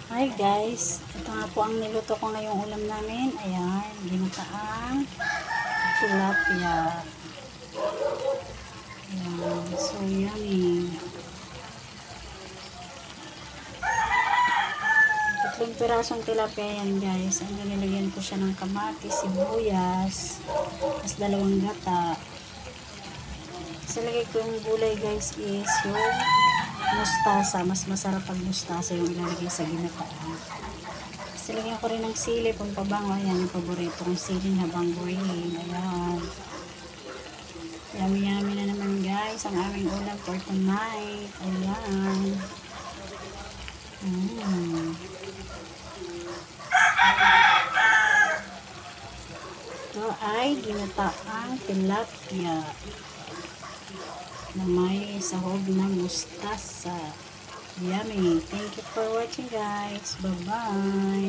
Hi guys, ito nga po ang niluto ko ngayong ulam namin. Ayan, ginataang tilapia. Ayan, so yummy. Tatlong pirasong tilapia yan guys. Ang nilagyan ko siya ng kamatis, sibuyas, tas dalawang gata. Sa lagay ko yung gulay guys is yung mustasa. Mas masarap pag mustasa yung ilalagay sa ginataan. Tapos lagyan ko rin ng sili, pampabango. Ayan, yung paborito kong sili habang boiling. Ayan. Yummy yummy na naman guys ang aming ulam for tonight. Ayan. Ito ay ginataang tilapia na may sahog na mustasa. Yummy. Thank you for watching guys. Bye bye.